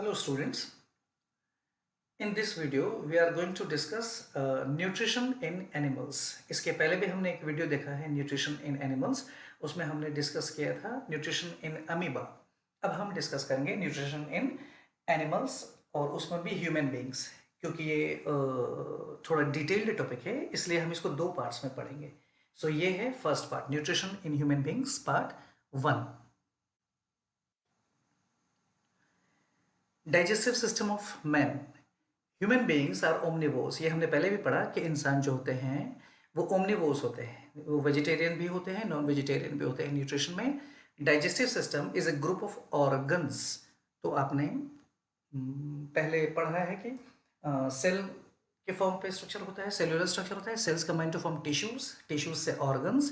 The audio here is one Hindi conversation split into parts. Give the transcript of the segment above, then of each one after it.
Hello students, in this video we are going to discuss nutrition in animals. इसके पहले भी हमने एक वीडियो देखा है न्यूट्रिशन इन एनिमल्स, उसमें हमने डिस्कस किया था न्यूट्रिशन इन अमीबा. अब हम डिस्कस करेंगे न्यूट्रिशन इन एनिमल्स और उसमें भी ह्यूमन बींग्स, क्योंकि ये थोड़ा डिटेल्ड टॉपिक है इसलिए हम इसको दो पार्ट्स में पढ़ेंगे. सो ये है first part, nutrition in human beings part 1. Digestive system of man. Human beings are omnivores. ये हमने पहले भी पढ़ा कि इंसान जो होते हैं वो ओमनिवोर्स होते हैं, वो वेजिटेरियन भी होते हैं, नॉन वेजिटेरियन भी होते हैं. न्यूट्रिशन में digestive system is a group of organs. तो आपने पहले पढ़ा है कि सेल के फॉर्म पे स्ट्रक्चर होता है, सेल्यूलर स्ट्रक्चर होता है, cells combine to form tissues, tissues से ऑर्गन्स.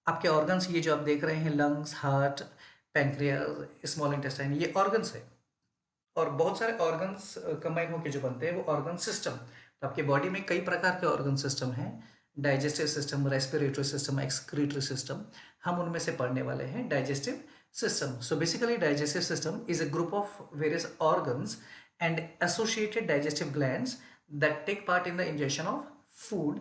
आपके ऑर्गन्स ये जो आप देख रहे हैं, lungs, heart, pancreas, small intestine, ये ऑर्गन्स है. और बहुत सारे ऑर्गन्स कंबाइन होकर जो बनते हैं वो ऑर्गन सिस्टम. तो आपके बॉडी में कई प्रकार के ऑर्गन सिस्टम हैं, digestive system, respiratory system, excretory system. हम उनमें से पढ़ने वाले हैं digestive system. So basically digestive system is a group of various organs and associated digestive glands that take part in the ingestion of food.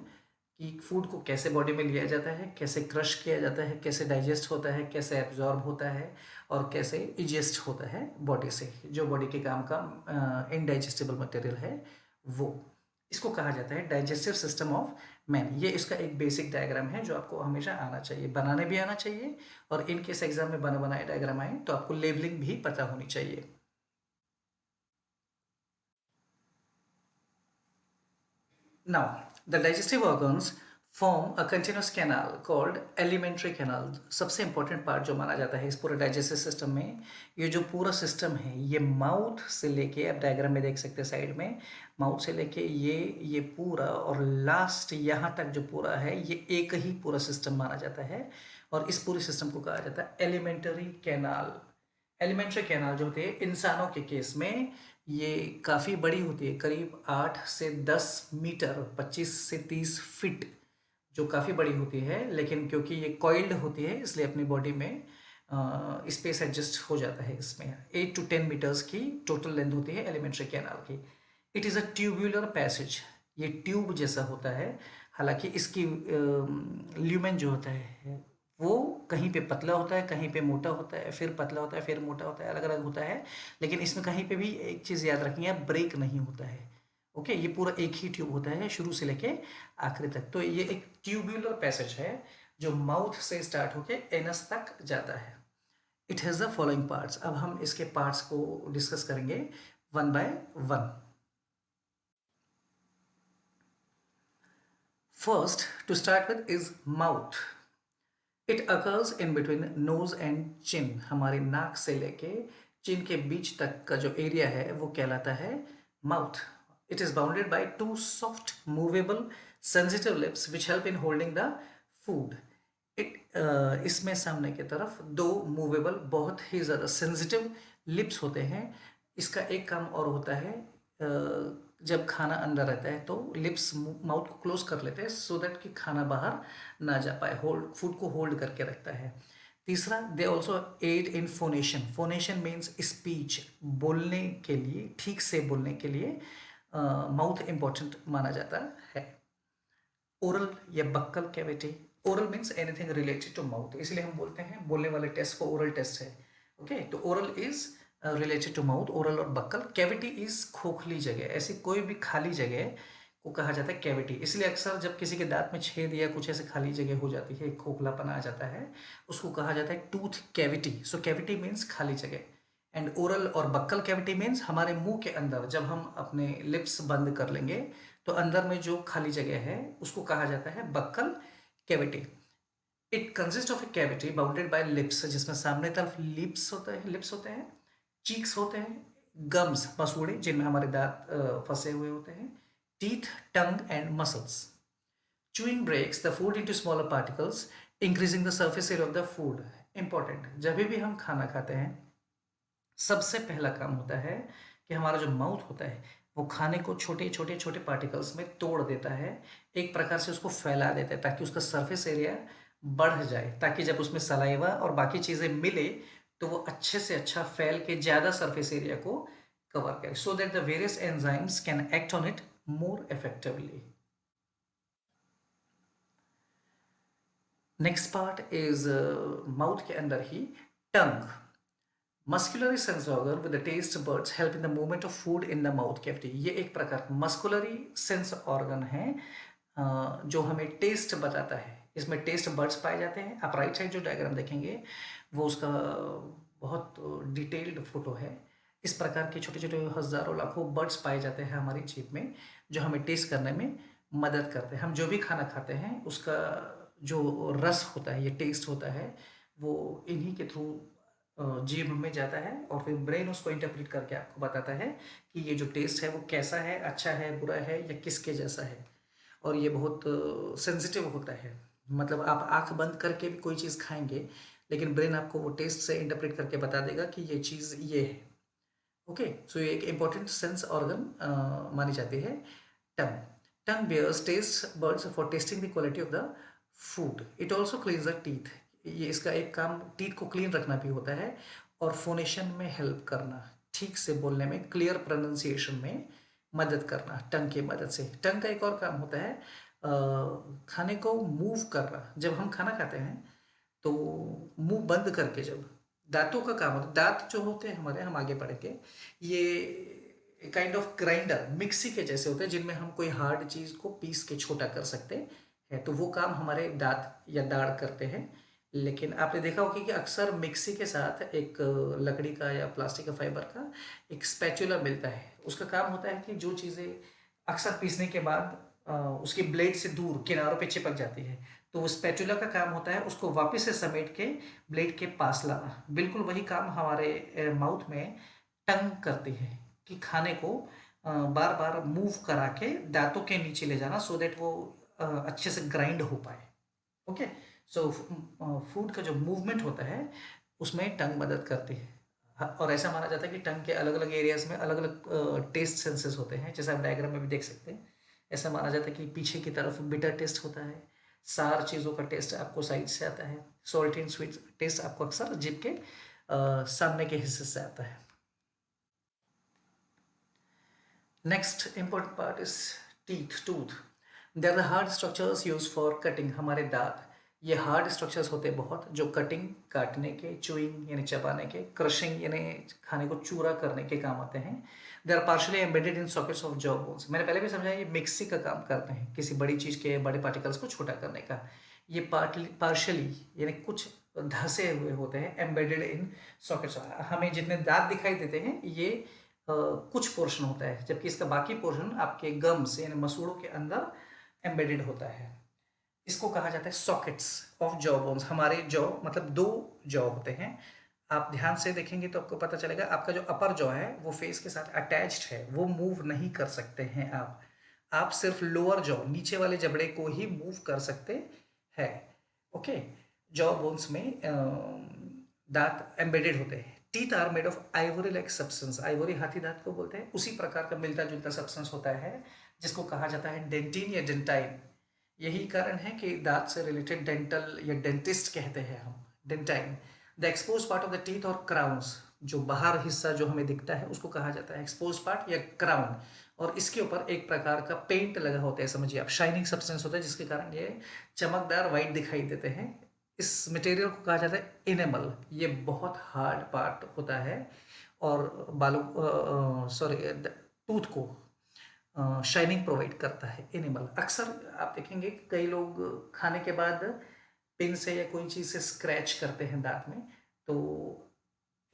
कि फूड को कैसे बॉडी में लिया जाता है, कैसे क्रश किया जाता है, कैसे डाइजेस्ट होता है, कैसे एब्जॉर्ब होता है और कैसे इजेस्ट होता है बॉडी से. जो बॉडी के काम का इनडाइजेस्टिबल मटेरियल है वो, इसको कहा जाता है डाइजेस्टिव सिस्टम ऑफ मैन. ये इसका एक बेसिक डायग्राम है जो आपको हमेशा आना चाहिए, बनाने भी आना चाहिए, और इन केस एग्जाम में बना बनाए डायग्राम आए तो आपको लेबलिंग भी पता होनी चाहिए. Now, the digestive organs form a continuous canal called alimentary canal. सबसे important part जो माना जाता है इस पूरे digestive system में, ये जो पूरा system है, ये माउथ से लेके, आप डायग्राम में देख सकते हैं साइड में, माउथ से लेके ये पूरा और लास्ट यहाँ तक जो पूरा है, ये एक ही पूरा सिस्टम माना जाता है. और इस पूरे सिस्टम को कहा जाता है एलिमेंट्री कैनाल. एलिमेंट्री कैनाल जो होते हैं इंसानों के केस में ये काफ़ी बड़ी होती है, करीब 8 से 10 मीटर, 25 से 30 फीट, जो काफ़ी बड़ी होती है. लेकिन क्योंकि ये कॉइल्ड होती है इसलिए अपनी बॉडी में स्पेस एडजस्ट हो जाता है. इसमें 8 to 10 मीटर्स की टोटल लेंथ होती है एलिमेंट्री कैनाल की. It is a tubular passage. ये ट्यूब जैसा होता है, हालांकि इसकी ल्यूमेन जो होता है वो कहीं पे पतला होता है, कहीं पे मोटा होता है, फिर पतला होता है, फिर मोटा होता है, अलग अलग होता है. लेकिन इसमें कहीं पे भी एक चीज़ याद रखनी है, ब्रेक नहीं होता है. ओके, ये पूरा एक ही ट्यूब होता है शुरू से लेके आखिरी तक. तो ये एक ट्यूब्यूलर पैसेज है जो माउथ से स्टार्ट होके एनस तक जाता है. It has the following parts. अब हम इसके पार्ट्स को डिस्कस करेंगे one by one. First to start with is mouth. It occurs in between nose and chin. हमारे नाक से लेके चिन के बीच तक का जो एरिया है वो कहलाता है mouth. It is bounded by too soft movable sensitive lips which help in holding the food. इसमें सामने की तरफ दो मूवेबल, बहुत ही ज़्यादा सेंसिटिव लिप्स होते हैं. इसका एक काम और होता है, जब खाना अंदर रहता है तो लिप्स माउथ को क्लोज कर लेते हैं सो दैट कि खाना बाहर ना जा पाए, होल्ड, फूड को होल्ड करके रखता है. तीसरा, they also aid in phonation. Phonation means speech, बोलने के लिए, ठीक से बोलने के लिए माउथ इम्पॉर्टेंट माना जाता है. ओरल या buccal cavity. Oral means anything related to mouth, इसलिए हम बोलते हैं बोलने वाले टेस्ट को ओरल टेस्ट है. ओके, तो oral is related to mouth. Oral और बक्कल. कैविटी इज खोखली जगह, ऐसी कोई भी खाली जगह को कहा जाता है कैविटी. इसलिए अक्सर जब किसी के दांत में छेद या कुछ ऐसे खाली जगह हो जाती है, खोखलापन आ जाता है, उसको कहा जाता है टूथ कैविटी. सो कैविटी मीन्स खाली जगह. एंड ओरल और बक्कल कैविटी मीन्स हमारे मुंह के अंदर जब हम अपने लिप्स बंद कर लेंगे तो अंदर में जो खाली जगह है उसको कहा जाता है buccal cavity. It consist of A cavity bounded by lips, जिसमें सामने तरफ लिप्स होते हैं, चीक्स होते हैं, गम्स, मसूड़े जिनमें हमारे दांत फंसे हुए होते हैं, teeth, tongue and muscles. Chewing breaks the food into smaller particles increasing the surface area of the food. Important, जब भी हम खाना खाते हैं सबसे पहला काम होता है कि हमारा जो माउथ होता है वो खाने को छोटे छोटे छोटे पार्टिकल्स में तोड़ देता है, एक प्रकार से उसको फैला देता है ताकि उसका सरफेस एरिया बढ़ जाए, ताकि जब उसमें सलाइवा और बाकी चीज़ें मिले तो वो अच्छे से अच्छा फैल के ज़्यादा सरफेस एरिया को कवर करे so that the various enzymes can act on it more effectively. Next part is mouth के अंदर ही tongue. Muscular sense organ with the taste buds help in the movement of food in the mouth cavity. ये एक प्रकार का मस्कुलरी सेंस ऑर्गन है जो हमें टेस्ट बताता है. इसमें टेस्ट बर्ड्स पाए जाते हैं. आप राइट साइड जो डायग्राम देखेंगे वो उसका बहुत डिटेल्ड फोटो है. इस प्रकार के छोटे छोटे हजारों लाखों बर्ड्स पाए जाते हैं हमारी जीभ में जो हमें टेस्ट करने में मदद करते हैं. हम जो भी खाना खाते हैं उसका जो रस होता है, ये टेस्ट होता है, वो इन्हीं के थ्रू जीभ में जाता है और फिर ब्रेन उसको इंटरप्रेट करके आपको बताता है कि ये जो टेस्ट है वो कैसा है, अच्छा है, बुरा है या किसके जैसा है. और ये बहुत सेंसिटिव होता है. मतलब आप आंख बंद करके भी कोई चीज़ खाएंगे लेकिन ब्रेन आपको वो टेस्ट से इंटरप्रेट करके बता देगा कि ये चीज़ ये है. ओके, सो ये एक इम्पॉर्टेंट सेंस ऑर्गन मानी जाती है टंग. टंग bears taste buds for tasting the quality of the food. It also cleans the teeth. ये इसका एक काम टीथ को क्लीन रखना भी होता है और फोनेशन में हेल्प करना, ठीक से बोलने में, क्लियर प्रोनाउंसिएशन में मदद करना टंग की मदद से. टंग का एक और काम होता है खाने को मूव करना. जब हम खाना खाते हैं तो मुंह बंद करके जब दांतों का काम होता है, दांत जो होते हैं हमारे, हम आगे बढ़ेंगे, ये काइंड ऑफ ग्राइंडर मिक्सी के जैसे होते हैं जिनमें हम कोई हार्ड चीज़ को पीस के छोटा कर सकते हैं. तो वो काम हमारे दांत या दाढ़ करते हैं. लेकिन आपने देखा होगा कि अक्सर मिक्सी के साथ एक लकड़ी का या प्लास्टिक का फाइबर का एक स्पैचुला मिलता है. उसका काम होता है कि जो चीज़ें अक्सर पीसने के बाद उसकी ब्लेड से दूर किनारों पे चिपक जाती है तो वो स्पैचुला का काम होता है उसको वापस से समेट के ब्लेड के पास लाना. बिल्कुल वही काम हमारे माउथ में टंग करती है कि खाने को बार बार मूव करा के दांतों के नीचे ले जाना सो दैट वो अच्छे से ग्राइंड हो पाए. ओके, सो फूड का जो मूवमेंट होता है उसमें टंग मदद करती है. और ऐसा माना जाता है कि टंग के अलग अलग एरियाज में अलग अलग टेस्ट सेंसेस होते हैं, जैसे आप डायग्राम में भी देख सकते हैं. ऐसा माना जाता है कि पीछे की तरफ बिटर टेस्ट होता है, सार चीज़ों का टेस्ट आपको साइड से आता है, सॉल्ट एंड स्वीट टेस्ट आपको अक्सर जीभ के सामने के हिस्से से आता है. Next important part is teeth, tooth. They are the hard structures use for cutting. हमारे दांत ये हार्ड स्ट्रक्चर्स होते हैं बहुत जो कटिंग, काटने के, चूइंग यानी चबाने के, क्रशिंग यानी खाने को चूरा करने के काम आते हैं. They are partially embedded in sockets of jaw bones. मैंने पहले भी समझाया ये मिक्सी का काम करते हैं किसी बड़ी चीज़ के बड़े पार्टिकल्स को छोटा करने का. ये पार्शली यानी कुछ धंसे हुए होते हैं, एम्बेडेड इन सॉकेट्स. हमें जितने दांत दिखाई देते हैं ये कुछ पोर्शन होता है जबकि इसका बाकी पोर्शन आपके गम्स यानी मसूड़ों के अंदर एम्बेडेड होता है. इसको कहा जाता है सॉकेट्स ऑफ जॉ बोन्स. हमारे जॉ मतलब दो जॉ होते हैं. आप ध्यान से देखेंगे तो आपको पता चलेगा आपका जो अपर जॉ है वो फेस के साथ अटैच्ड है, वो मूव नहीं कर सकते हैं आप सिर्फ लोअर जॉ नीचे वाले जबड़े को ही मूव कर सकते हैं. ओके, जॉ बोन्स में दांत एम्बेडेड होते हैं. Teeth are made of ivory like substance. Ivory हाथी दांत को बोलते हैं. उसी प्रकार का मिलता जुलता सब्सटेंस होता है जिसको कहा जाता है डेंटिन या डेंटाइन. यही कारण है कि दांत से रिलेटेड डेंटल या डेंटिस्ट कहते हैं हम, dentine. The expose part of the teeth और क्राउन्स, जो बाहर हिस्सा जो हमें दिखता है उसको कहा जाता है एक्सपोज पार्ट या क्राउन. और इसके ऊपर एक प्रकार का पेंट लगा होता है, समझिए आप, शाइनिंग सब्सटेंस होता है जिसके कारण ये चमकदार वाइट दिखाई देते हैं. इस मटेरियल को कहा जाता है इनेमल. ये बहुत हार्ड पार्ट होता है और बालों सॉरी टूथ को शाइनिंग प्रोवाइड करता है एनिमल. अक्सर आप देखेंगे कई लोग खाने के बाद पिन से या कोई चीज़ से स्क्रैच करते हैं दांत में तो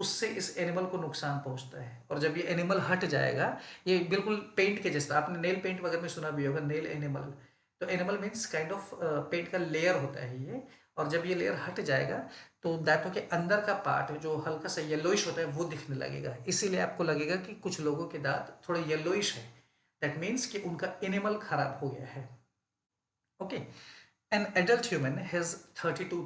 उससे इस एनिमल को नुकसान पहुंचता है. और जब ये एनिमल हट जाएगा, ये बिल्कुल पेंट के जैसा, आपने नेल पेंट वगैरह में सुना भी होगा, नेल एनिमल. तो enamel means kind of paint का लेयर होता है ये. और जब ये लेयर हट जाएगा तो दांतों के अंदर का पार्ट जो हल्का सा येलोइश होता है वो दिखने लगेगा. इसीलिए आपको लगेगा कि कुछ लोगों के दांत थोड़े येलोइश है. दैट मीन्स कि उनका एनिमल खराब हो गया है. Okay, an adult human has 32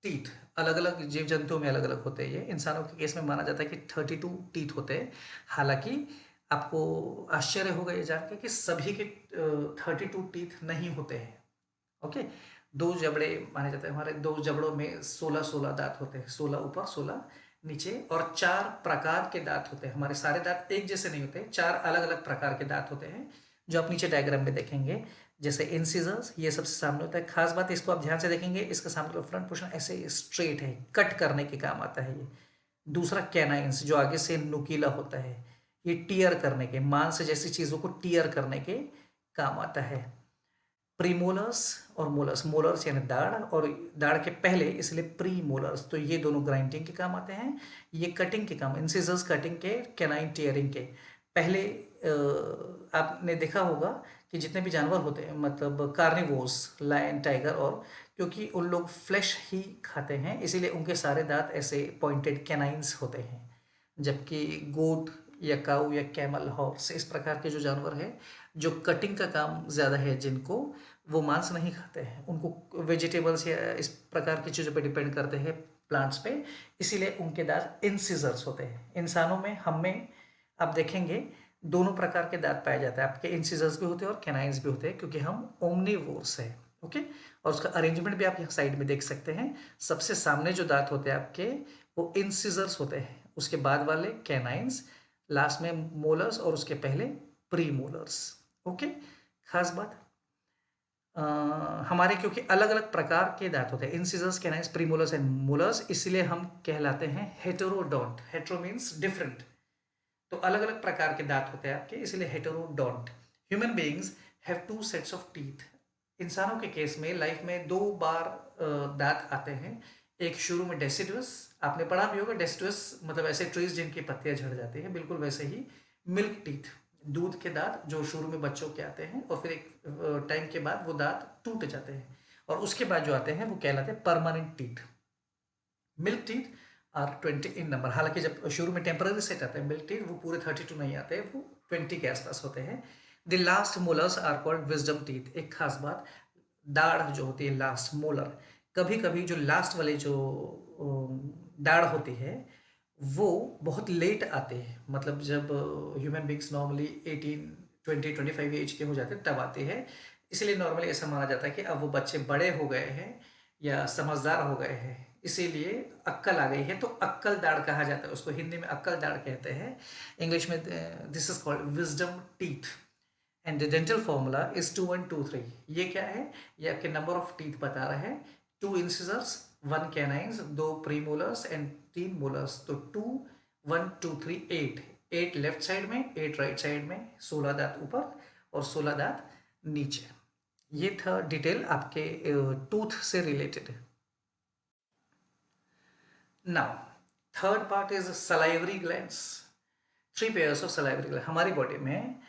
teeth. अलग अलग जीव जंतुओं में अलग अलग होते हैं. ये इंसानों के केस में माना जाता है कि 32 टीथ होते हैं. हालांकि आपको आश्चर्य होगा ये जान के कि सभी के 32 टीथ नहीं होते हैं. ओके, दो जबड़े माने जाते हैं. हमारे दो जबड़ों में 16 16 दांत होते हैं, 16 ऊपर 16 नीचे, और 4 प्रकार के दांत होते हैं। हमारे सारे दांत एक जैसे नहीं होते, 4 अलग-अलग प्रकार के दांत होते हैं, जो आप नीचे डायग्राम में देखेंगे। जैसे इंसिजर्स, ये सबसे सामने होता है। खास बात इसको आप ध्यान से देखेंगे, इसका सामने फ्रंट पोर्शन ऐसे स्ट्रेट है, कट करने के काम आता है ये। दूसरा कैनाइंस, जो आगे से नुकीला होता है, ये टीयर करने के, मांस जैसी चीज़ों को टीयर करने के काम आता है। प्रीमोलर्स और मोलर्स, मोलर्स यानी दाढ़, और दाढ़ के पहले इसलिए प्रीमोलर्स, तो ये दोनों ग्राइंडिंग के काम आते हैं। ये कटिंग के काम, इंसिजर्स कटिंग के, कैनाइन टीयरिंग के। पहले आपने देखा होगा कि जितने भी जानवर होते हैं, मतलब कार्निवोर्स, लायन, टाइगर, और क्योंकि उन लोग फ्लैश ही खाते हैं, इसीलिए उनके सारे दांत ऐसे पॉइंटेड कैनाइंस होते हैं। जबकि गोट या काऊ या कैमल, हॉर्स, इस प्रकार के जो जानवर हैं, जो कटिंग का काम ज़्यादा है जिनको, वो मांस नहीं खाते हैं, उनको वेजिटेबल्स या इस प्रकार की चीज़ों पे डिपेंड करते हैं, प्लांट्स पे, इसीलिए उनके दांत इंसिजर्स होते हैं। इंसानों में, हम में आप देखेंगे दोनों प्रकार के दांत पाए जाते हैं, आपके इंसिजर्स भी होते हैं और कैनाइंस भी होते हैं, क्योंकि हम ओमनीवोर्स हैं। ओके, और उसका अरेंजमेंट भी आप यहाँ साइड में देख सकते हैं। सबसे सामने जो दांत होते हैं आपके, वो इंसिजर्स होते हैं, उसके बाद वाले कैनाइंस, लास्ट में मोलर्स, और उसके पहले प्री मोलर्स। ओके, खास बात, हमारे क्योंकि अलग अलग प्रकार के दांत होते हैं, incisors, canines, premolars and molars, इसलिए हम कहलाते हैं हेटेरोडोंट। हेटेरो मीन्स डिफरेंट, तो अलग अलग प्रकार के दांत होते हैं आपके, इसलिए heterodont. Human beings have 2 sets of teeth. इंसानों के केस में लाइफ में 2 बार दांत आते हैं। एक शुरू में डेसिडुअस, आपने पढ़ा भी होगा, डेसिडुअस मतलब ऐसे ट्रीज जिनकी पत्तियां झड़ जाती हैं, बिल्कुल वैसे ही मिल्क टीथ, दूध के दांत जो शुरू में बच्चों के आते हैं, और फिर एक टाइम के बाद वो दांत टूट जाते हैं, और उसके बाद जो आते हैं वो कहलाते हैं permanent teeth. Milk teeth are 20 in number. हालांकि जब शुरू में टेम्पररी सेट आते हैं मिल्क टीथ, वो पूरे 32 नहीं आते, वो 20 के आसपास होते हैं। The last molars are called wisdom teeth. एक खास बात, दाढ़ जो होती है लास्ट मोलर, कभी कभी जो लास्ट वाले जो दाढ़ होती है वो बहुत लेट आते हैं, मतलब जब ह्यूमन बींग्स नॉर्मली 18, 20, 25 एज के हो जाते हैं तब आते हैं। इसलिए नॉर्मली ऐसा माना जाता है कि अब वो बच्चे बड़े हो गए हैं या समझदार हो गए हैं, इसीलिए अक्कल आ गई है, तो अक्कल दाढ़ कहा जाता है उसको, हिंदी में अक्कल दाढ़ कहते हैं, इंग्लिश में this is called wisdom teeth. And the dental formula is 2 1 2 3। ये क्या है, ये आपके नंबर ऑफ टीथ बता रहा है। 2 incisors, 1 canines, 2 premolars and 3 molars, तो 2 1 2 3 8। 8 लेफ्ट साइड में, 8 राइट साइड में, 16 दांत ऊपर और 16 दांत नीचे। ये था डिटेल आपके टूथ से related. Now third part is salivary glands. 3 pairs of salivary gland हमारी बॉडी में,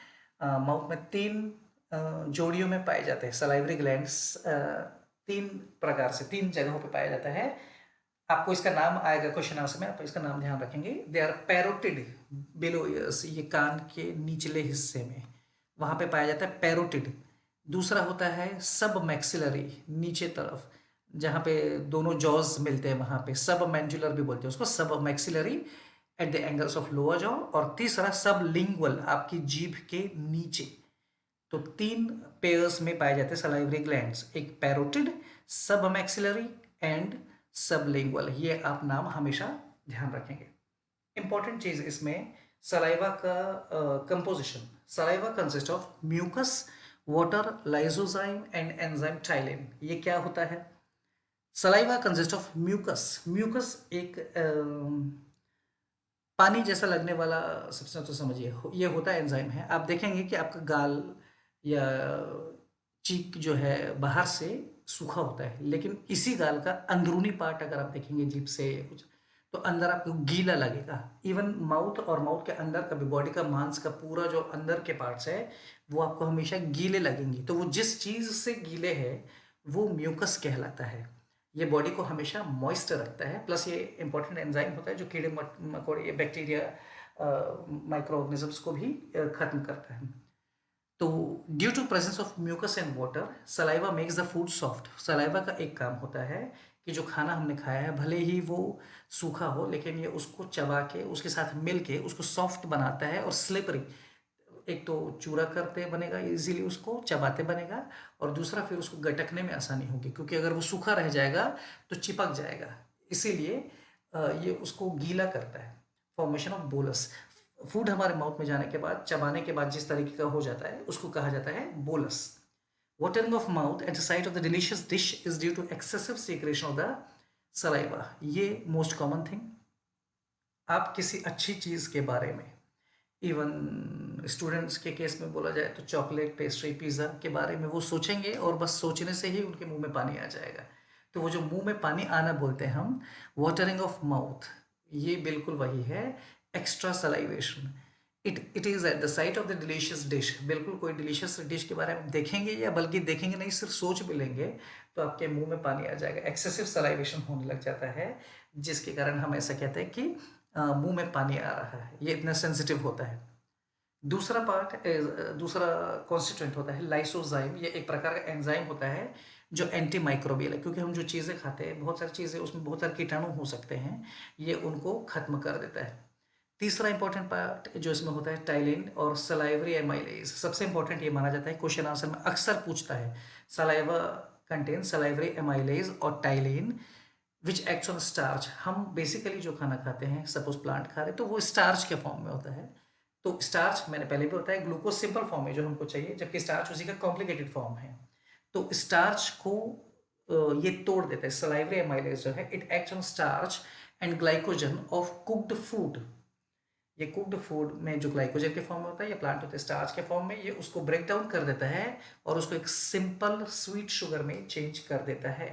माउथ में 3 जोड़ियों में पाए जाते हैं सलाइवरी ग्लैंड्स। 3 प्रकार से 3 जगहों पे पाया जाता है। आपको इसका नाम आएगा क्वेश्चन आंसर में, आप इसका नाम ध्यान रखेंगे। They are parotid below ears, ये कान के निचले हिस्से में, वहां पे पाया जाता है पैरोटिड। दूसरा होता है सब मैक्सिलरी, नीचे तरफ जहाँ पे दोनों जॉज मिलते हैं वहां पे सब मैंजुलर भी बोलते हैं उसको, सब maxillary at the angles of lower jaw. और तीसरा सब लिंगुअल, आपकी जीभ के नीचे। तो 3 पेयर्स में पाए जाते हैं सलाइवरी ग्लैंड्स, एक पैरोटिड, सब मैक्सिलरी एंड सबलिंगुअल। ये आप नाम हमेशा ध्यान रखेंगे। इंपॉर्टेंट चीज इसमें सलाइवा का composition. Saliva consist of mucus, water, lysozyme and enzyme ptyalin. ये क्या होता है? Saliva consist of mucus. Mucus एक पानी जैसा लगने वाला सब्सटेंस, तो समझिए ये होता है, एंजाइम है। आप देखेंगे कि आपका गाल या चीक जो है बाहर से सूखा होता है, लेकिन इसी गाल का अंदरूनी पार्ट अगर आप देखेंगे जीभ से कुछ, तो अंदर आपको गीला लगेगा। इवन माउथ और माउथ के अंदर का भी, बॉडी का मांस का पूरा जो अंदर के पार्ट्स है वो आपको हमेशा गीले लगेंगे। तो वो जिस चीज़ से गीले है वो म्यूकस कहलाता है। ये बॉडी को हमेशा मॉइस्ट रखता है। प्लस ये इंपॉर्टेंट एंजाइम होता है जो कीड़े मकोड़े, बैक्टीरिया, माइक्रो ऑर्गेनिजम्स को भी खत्म करता है। तो due to presence of mucus and water, saliva makes the food soft. Saliva का एक काम होता है कि जो खाना हमने खाया है भले ही वो सूखा हो, लेकिन ये उसको चबा के उसके साथ मिल के उसको सॉफ्ट बनाता है और स्लिपरी। एक तो चूरा करते बनेगा, इजीली उसको चबाते बनेगा, और दूसरा फिर उसको गटकने में आसानी होगी, क्योंकि अगर वो सूखा रह जाएगा तो चिपक जाएगा। इसीलिए ये उसको गीला करता है, फॉर्मेशन ऑफ बोलस। फूड हमारे माउथ में जाने के बाद, चबाने के बाद जिस तरीके का हो जाता है उसको कहा जाता है bolus. Watering of mouth at the sight of the delicious dish is due to excessive secretion of the saliva. ये मोस्ट कॉमन थिंग। आप किसी अच्छी चीज़ के बारे में, इवन स्टूडेंट्स के केस में बोला जाए तो चॉकलेट, पेस्ट्री, पिज़्ज़ा के बारे में वो सोचेंगे और बस सोचने से ही उनके मुंह में पानी आ जाएगा। तो वो जो मुंह में पानी आना बोलते हैं हम, वाटरिंग ऑफ माउथ, ये बिल्कुल वही है, extra salivation. It is eight the sight of the delicious dish. बिल्कुल कोई डिलीशियस डिश के बारे में देखेंगे, या बल्कि देखेंगे नहीं, सिर्फ सोच भी लेंगे तो आपके मुंह में पानी आ जाएगा, एक्सेसिव सलाइवेशन होने लग जाता है, जिसके कारण हम ऐसा कहते हैं कि मुंह में पानी आ रहा है, ये इतना सेंसिटिव होता है। दूसरा पार्ट, दूसरा कॉन्स्टिट्यूएंट होता है लाइसोजाइम। ये एक प्रकार का एंजाइम होता है जो एंटी माइक्रोबियल है, क्योंकि हम जो चीज़ें खाते हैं, बहुत सारी चीज़ें उसमें बहुत सारे कीटाणु हो सकते हैं, ये उनको खत्म कर देता है। तीसरा इंपॉर्टेंट पार्ट जो इसमें होता है टाइलिन और सलाइवरी एमाइलेज। सबसे इंपॉर्टेंट ये माना जाता है, क्वेश्चन आंसर में अक्सर पूछता है, सलाइवा कंटेन सलाइवरी एमाइलेज और ptyalin which acts on starch. हम बेसिकली जो खाना खाते हैं, सपोज प्लांट खा रहे हैं, तो वो स्टार्च के फॉर्म में होता है। तो स्टार्च मैंने पहले भी बताया, ग्लूकोज सिंपल फॉर्म है जो हमको चाहिए, जबकि स्टार्च उसी का कॉम्प्लिकेटेड फॉर्म है। तो स्टार्च को ये तोड़ देता है, सलाइवरी एमाइलेज जो है, it acts on starch and glycogen of cooked food. ये कुक्ड फूड में जो ग्लाइकोजन के फॉर्म में होता है, ये प्लांट होता है स्टार्च के फॉर्म में, ये उसको ब्रेक डाउन कर देता है और उसको एक सिंपल स्वीट शुगर में चेंज कर देता है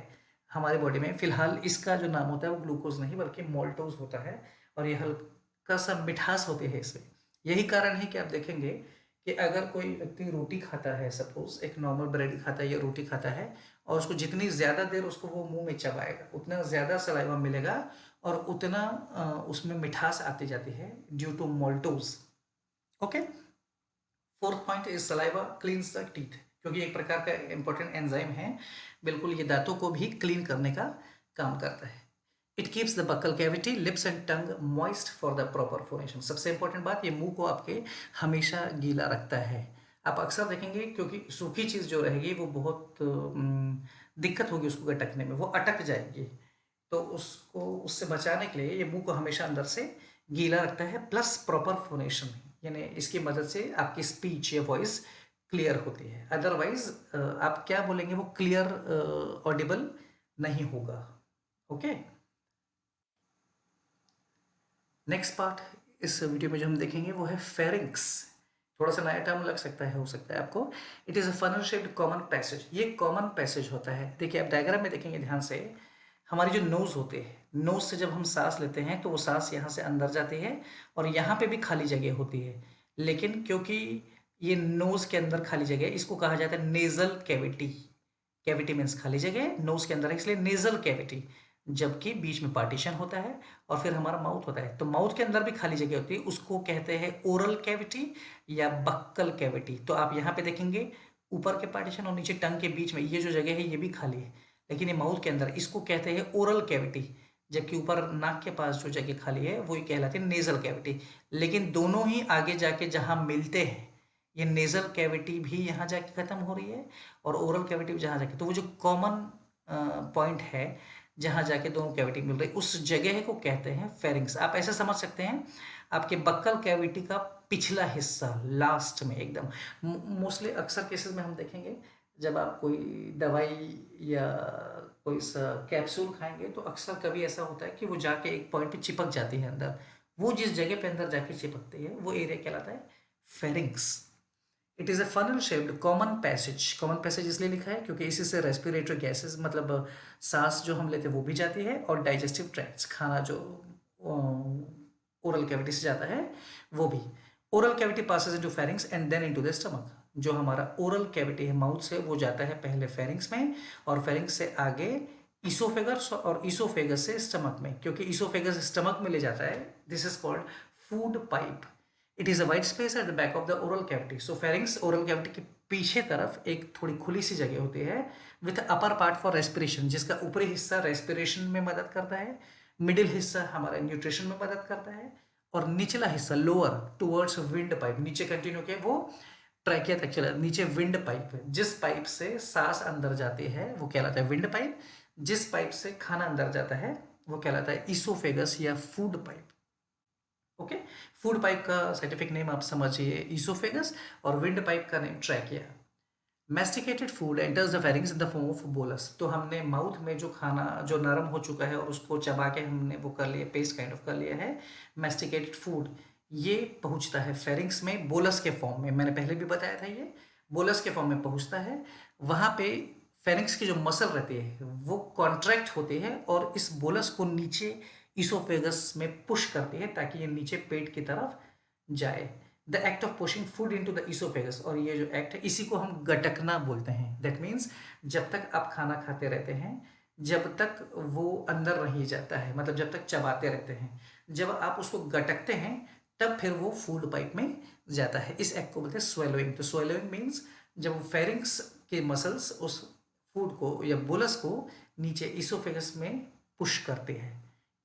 हमारी बॉडी में। फिलहाल इसका जो नाम होता है वो ग्लूकोज नहीं बल्कि मोल्टोज होता है, और ये हल्का सा मिठास होती है इसमें। यही कारण है कि आप देखेंगे कि अगर कोई व्यक्ति रोटी खाता है, सपोज एक नॉर्मल ब्रेड खाता है या रोटी खाता है, और उसको जितनी ज़्यादा देर उसको वो मुंह में चबाएगा, उतना ज़्यादा सलाइवा मिलेगा और उतना उसमें मिठास आती जाती है, due to maltose. Okay. Fourth point is saliva cleans the teeth, क्योंकि एक प्रकार का इंपॉर्टेंट एंजाइम है, बिल्कुल ये दांतों को भी क्लीन करने का काम करता है। It keeps the buccal cavity, lips and tongue moist for the proper phonation. सबसे इंपॉर्टेंट बात, ये मुंह को आपके हमेशा गीला रखता है। आप अक्सर देखेंगे, क्योंकि सूखी चीज़ जो रहेगी वो बहुत दिक्कत होगी उसको गटकने में, वो अटक जाएगी। तो उसको, उससे बचाने के लिए ये मुंह को हमेशा अंदर से गीला रखता है, प्लस प्रॉपर फोनेशन, यानी इसकी मदद से आपकी स्पीच या वॉइस क्लियर होती है। अदरवाइज आप क्या बोलेंगे वो क्लियर ऑडिबल नहीं होगा। ओके। नेक्स्ट पार्ट इस वीडियो में जो हम देखेंगे वो है फेरिंक्स। थोड़ा सा नया टर्म लग सकता है, हो सकता है आपको। It is a funnel shaped common passage. ये कॉमन पैसेज होता है, देखिए आप डायग्राम में देखेंगे ध्यान से, हमारी जो नोज़ होती है, नोज़ से जब हम सांस लेते हैं तो वो सांस यहाँ से अंदर जाती है और यहाँ पे भी खाली जगह होती है, लेकिन क्योंकि ये नोज़ के अंदर खाली जगह, इसको कहा जाता है नेज़ल कैविटी। कैविटी मीन्स खाली जगह, नोज़ के अंदर है इसलिए नेज़ल कैविटी, जबकि बीच में पार्टीशन होता है और फिर हमारा माउथ होता है। तो माउथ के अंदर भी खाली जगह होती है, उसको कहते हैं ओरल कैविटी या बक्कल कैविटी। तो आप यहाँ पे देखेंगे ऊपर के पार्टीशन और नीचे टंग के बीच में ये जो जगह है ये भी खाली है, लेकिन ये माउथ के अंदर, इसको कहते हैं ओरल कैविटी, जबकि ऊपर नाक के पास जो जगह खाली है वो कहलाती है नेजल कैविटी। लेकिन दोनों ही आगे जाके जहाँ मिलते हैं, ये नेजल कैविटी भी यहाँ जाके खत्म हो रही है और ओरल कैविटी भी जहाँ जाके, तो वो जो कॉमन पॉइंट है जहाँ जाके दोनों कैविटी मिल रही, उस जगह को कहते हैं फेरिंग्स। आप ऐसे समझ सकते हैं, आपके बक्कल कैविटी का पिछला हिस्सा लास्ट में एकदम। मोस्टली अक्सर केसेस में हम देखेंगे जब आप कोई दवाई या कोई सा कैप्सूल खाएंगे तो अक्सर कभी ऐसा होता है कि वो जाके एक पॉइंट पे चिपक जाती है अंदर। वो जिस जगह पे अंदर जाके चिपकती है वो एरिया कहलाता है pharynx. It is a funnel shaped common passage. Common passage इसलिए लिखा है क्योंकि इसी से रेस्पिरेटरी गैसेस, मतलब सांस जो हम लेते हैं वो भी जाती है, और डाइजेस्टिव ट्रैक्ट्स, खाना जो ओरल कैविटी से जाता है वो भी। Oral cavity passes into pharynx and then into the stomach. जो हमारा ओरल कैविटी है माउथ से, वो जाता है पहले फेरिंग्स में और फेरिंग्स से आगे ईसोफेगस और ईसोफेगस से स्टमक में, क्योंकि ईसोफेगस स्टमक में ले जाता है। This is called food pipe. It is a white space at the back of the oral cavity. So pharynx oral cavity के पीछे तरफ एक थोड़ी खुली सी जगह होती है with upper part for respiration, जिसका ऊपरी हिस्सा रेस्पिरेशन में मदद करता है, मिडिल हिस्सा हमारे न्यूट्रिशन में मदद करता है, और निचला हिस्सा लोअर टुवर्ड्स विंड पाइप, नीचे कंटिन्यू किया वो ट्रैकिया तक चला, नीचे विंड पाइप है, जिस पाइप से सांस अंदर जाती है वो कहलाता है विंड पाइप, जिस पाइप से खाना अंदर जाता है वो कहलाता है ईसोफेगस या food pipe. Okay, food pipe का साइंटिफिक नेम आप समझिए ईसोफेगस, और विंड पाइप का name trachea. Masticated food enters the pharynx in the form of bolus. तो हमने माउथ में जो खाना जो नरम हो चुका है और उसको चबा के हमने वो कर लिया, पेस्ट काइंड ऑफ कर लिया है, मैस्टिकेटेड फूड, ये पहुंचता है फेरिंग्स में बोलस के फॉर्म में। मैंने पहले भी बताया था, ये बोलस के फॉर्म में पहुंचता है। वहाँ पे फेरिंग्स की जो मसल रहती है वो कॉन्ट्रैक्ट होती है और इस बोलस को नीचे इसोफेगस में पुश करती है ताकि ये नीचे पेट की तरफ जाए। The act of pushing food into the oesophagus, और ये जो एक्ट है इसी को हम गटकना बोलते हैं। दैट मीन्स जब तक आप खाना खाते रहते हैं, जब तक वो अंदर नहीं जाता है, मतलब जब तक चबाते रहते हैं, जब आप उसको गटकते हैं तब फिर वो फूड पाइप में जाता है। इस एक्ट को बोलते हैं स्वेलोइंग। तो स्वेलोइंग मीन्स जब फेरिंग्स के मसल्स उस फूड को या बोलस को नीचे इसोफेगस में पुश करते हैं,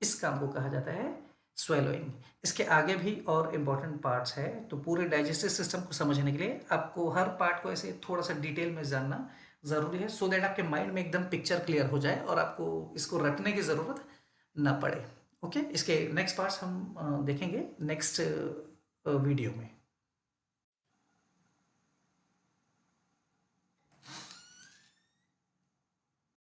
इस काम को कहा जाता है स्वेलोइंग। इसके आगे भी और इम्पॉर्टेंट पार्ट्स है, तो पूरे डाइजेस्टिव सिस्टम को समझने के लिए आपको हर पार्ट को ऐसे थोड़ा सा डिटेल में जानना ज़रूरी है, सो दैट आपके माइंड में एकदम पिक्चर क्लियर हो जाए और आपको इसको रटने की ज़रूरत ना पड़े। ओके, इसके नेक्स्ट पार्ट्स हम देखेंगे नेक्स्ट वीडियो में।